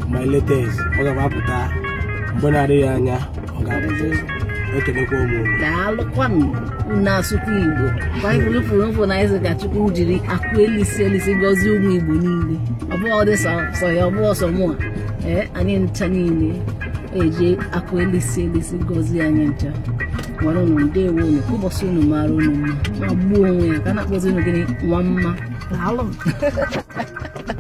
my latest, all of Aputa, Bonariana, Nasuku, why will you for nice that you could really actually sell goes you me bunini. Of all this, so your boss or more, and in Tanini, AJ, aqueli sell this goes the anianta. One on day one, Kubosun, Maroon, a boom, I cannot go in again 1 month.